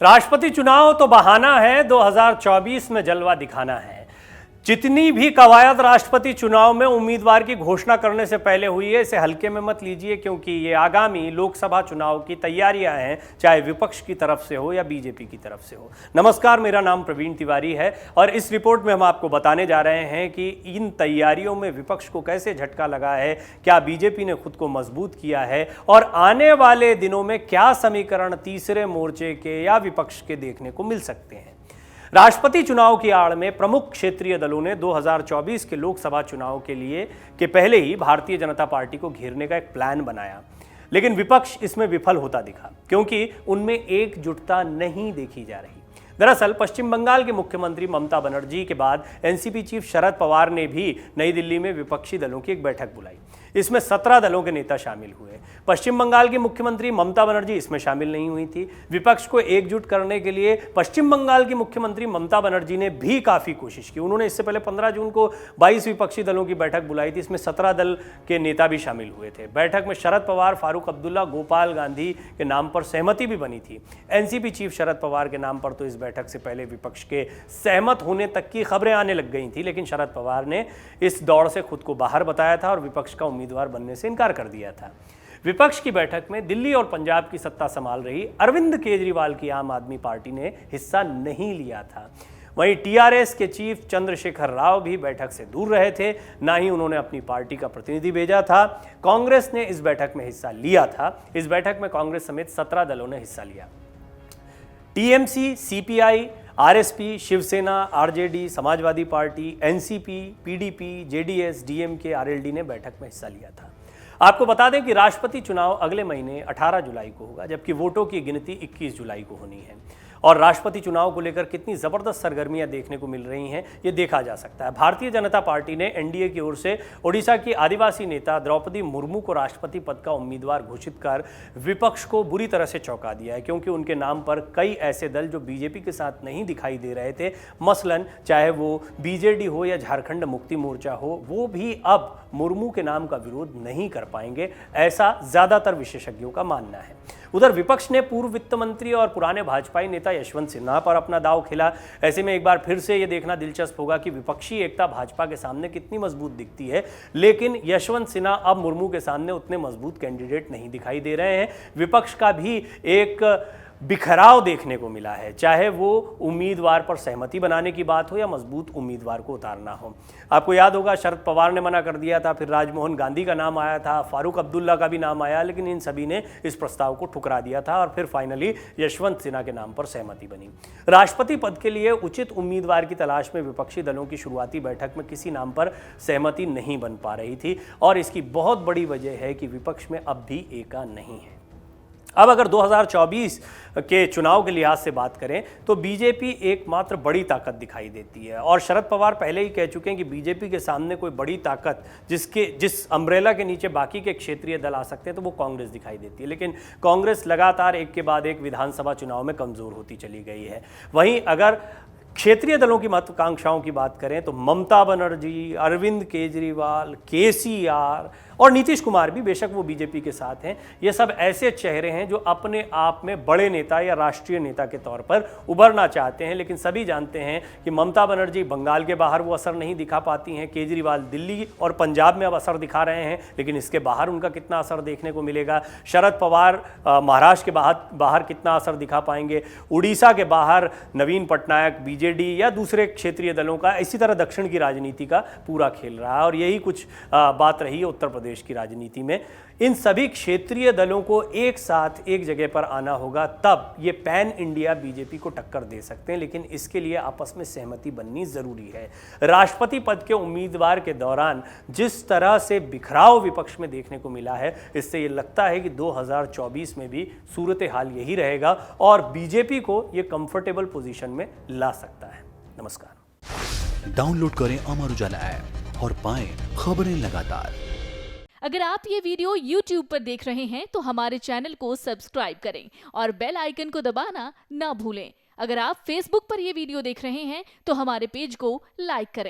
राष्ट्रपति चुनाव तो बहाना है, 2024 में जलवा दिखाना है। जितनी भी कवायद राष्ट्रपति चुनाव में उम्मीदवार की घोषणा करने से पहले हुई है, इसे हल्के में मत लीजिए, क्योंकि ये आगामी लोकसभा चुनाव की तैयारियां हैं, चाहे विपक्ष की तरफ से हो या बीजेपी की तरफ से हो। नमस्कार, मेरा नाम प्रवीण तिवारी है और इस रिपोर्ट में हम आपको बताने जा रहे हैं कि इन तैयारियों में विपक्ष को कैसे झटका लगा है, क्या बीजेपी ने खुद को मजबूत किया है और आने वाले दिनों में क्या समीकरण तीसरे मोर्चे के या विपक्ष के देखने को मिल सकते हैं। राष्ट्रपति चुनाव की आड़ में प्रमुख क्षेत्रीय दलों ने 2024 के लोकसभा चुनाव के पहले ही भारतीय जनता पार्टी को घेरने का एक प्लान बनाया, लेकिन विपक्ष इसमें विफल होता दिखा क्योंकि उनमें एकजुटता नहीं देखी जा रही। दरअसल पश्चिम बंगाल के मुख्यमंत्री ममता बनर्जी के बाद एनसीपी चीफ शरद पवार ने भी नई दिल्ली में विपक्षी दलों की एक बैठक बुलाई। इसमें 17 दलों के नेता शामिल हुए। पश्चिम बंगाल की मुख्यमंत्री ममता बनर्जी इसमें शामिल नहीं हुई थी। विपक्ष को एकजुट करने के लिए पश्चिम बंगाल की मुख्यमंत्री ममता बनर्जी ने भी काफी कोशिश की। उन्होंने इससे पहले 15 जून को 22 विपक्षी दलों की बैठक बुलाई थी। इसमें 17 दल के नेता भी शामिल हुए थे। बैठक में शरद पवार, फारूक अब्दुल्ला, गोपाल गांधी के नाम पर सहमति भी बनी थी। एनसीपी चीफ शरद पवार के नाम पर तो इस बैठक से पहले विपक्ष के सहमत होने तक की खबरें आने लग गई थी, लेकिन शरद पवार ने इस दौड़ से खुद को बाहर बताया था और विपक्ष का उम्मीदवार बनने से इनकार कर दिया था। विपक्ष की बैठक में दिल्ली और पंजाब की सत्ता संभाल रही अरविंद केजरीवाल की आम आदमी पार्टी ने हिस्सा नहीं लिया था। वहीं टीआरएस के चीफ चंद्रशेखर राव भी बैठक से दूर रहे थे, ना ही उन्होंने अपनी पार्टी का प्रतिनिधि भेजा था। कांग्रेस ने इस बैठक में हिस्सा लिया था। इस बैठक में कांग्रेस समेत 17 दलों ने हिस्सा लिया। TMC, CPI, RSP, Shiv Sena, RJD, Samajwadi Party, NCP, PDP, JDS, DMK, RLD ने बैठक में हिस्सा लिया था। आपको बता दें कि राष्ट्रपति चुनाव अगले महीने 18 जुलाई को होगा, जबकि वोटों की गिनती 21 जुलाई को होनी है। और राष्ट्रपति चुनाव को लेकर कितनी जबरदस्त सरगर्मियां देखने को मिल रही हैं, ये देखा जा सकता है। भारतीय जनता पार्टी ने एनडीए की ओर से ओडिशा की आदिवासी नेता द्रौपदी मुर्मू को राष्ट्रपति पद का उम्मीदवार घोषित कर विपक्ष को बुरी तरह से चौंका दिया है, क्योंकि उनके नाम पर कई ऐसे दल जो बीजेपी के साथ नहीं दिखाई दे रहे थे, मसलन चाहे वो बीजेडी हो या झारखंड मुक्ति मोर्चा हो, वो भी अब मुर्मू के नाम का विरोध नहीं कर पाएंगे, ऐसा ज्यादातर विशेषज्ञों का मानना है। उधर विपक्ष ने पूर्व वित्त मंत्री और पुराने भाजपाई नेता यशवंत सिन्हा पर अपना दांव खेला। ऐसे में एक बार फिर से ये देखना दिलचस्प होगा कि विपक्षी एकता भाजपा के सामने कितनी मजबूत दिखती है, लेकिन यशवंत सिन्हा अब मुर्मू के सामने उतने मजबूत कैंडिडेट नहीं दिखाई दे रहे हैं। विपक्ष का भी एक बिखराव देखने को मिला है, चाहे वो उम्मीदवार पर सहमति बनाने की बात हो या मजबूत उम्मीदवार को उतारना हो। आपको याद होगा शरद पवार ने मना कर दिया था, फिर राजमोहन गांधी का नाम आया था, फारूक अब्दुल्ला का भी नाम आया, लेकिन इन सभी ने इस प्रस्ताव को ठुकरा दिया था और फिर फाइनली यशवंत सिन्हा के नाम पर सहमति बनी। राष्ट्रपति पद के लिए उचित उम्मीदवार की तलाश में विपक्षी दलों की शुरुआती बैठक में किसी नाम पर सहमति नहीं बन पा रही थी और इसकी बहुत बड़ी वजह है कि विपक्ष में अब भी एका नहीं है। अब अगर 2024 के चुनाव के लिहाज से बात करें तो बीजेपी एकमात्र बड़ी ताकत दिखाई देती है और शरद पवार पहले ही कह चुके हैं कि बीजेपी के सामने कोई बड़ी ताकत जिस अम्ब्रेला के नीचे बाकी के क्षेत्रीय दल आ सकते हैं तो वो कांग्रेस दिखाई देती है, लेकिन कांग्रेस लगातार एक के बाद एक विधानसभा चुनाव में कमजोर होती चली गई है। वहीं अगर क्षेत्रीय दलों की महत्वाकांक्षाओं की बात करें तो ममता बनर्जी, अरविंद केजरीवाल, केसीआर और नीतीश कुमार भी, बेशक वो बीजेपी के साथ हैं, ये सब ऐसे चेहरे हैं जो अपने आप में बड़े नेता या राष्ट्रीय नेता के तौर पर उभरना चाहते हैं, लेकिन सभी जानते हैं कि ममता बनर्जी बंगाल के बाहर वो असर नहीं दिखा पाती हैं, केजरीवाल दिल्ली और पंजाब में अब असर दिखा रहे हैं, लेकिन इसके बाहर उनका कितना असर देखने को मिलेगा। शरद पवार महाराष्ट्र के बाहर कितना असर दिखा पाएंगे, उड़ीसा के बाहर नवीन पटनायक बीजेडी या दूसरे क्षेत्रीय दलों का, इसी तरह दक्षिण की राजनीति का पूरा खेल रहा है और यही कुछ बात रही है उत्तर प्रदेश की राजनीति में। इन सभी क्षेत्रीय दलों को एक साथ एक जगह पर आना होगा, तब ये पैन इंडिया बीजेपी को टक्कर दे सकते हैं, लेकिन इसके लिए आपस में सहमति बननी जरूरी है। राष्ट्रपति पद के उम्मीदवार के दौरान जिस तरह से बिखराव विपक्ष में देखने को मिला है, इससे ये लगता है कि 2024 में भी सूरत हाल यही रहेगा और बीजेपी को ये कंफर्टेबल पोजीशन में ला सकता है। नमस्कार। डाउनलोड करें अमर उजाला ऐप और पाएं खबरें लगातार। अगर आप ये वीडियो YouTube पर देख रहे हैं तो हमारे चैनल को सब्सक्राइब करें और बेल आइकन को दबाना ना भूलें। अगर आप Facebook पर ये वीडियो देख रहे हैं तो हमारे पेज को लाइक करें।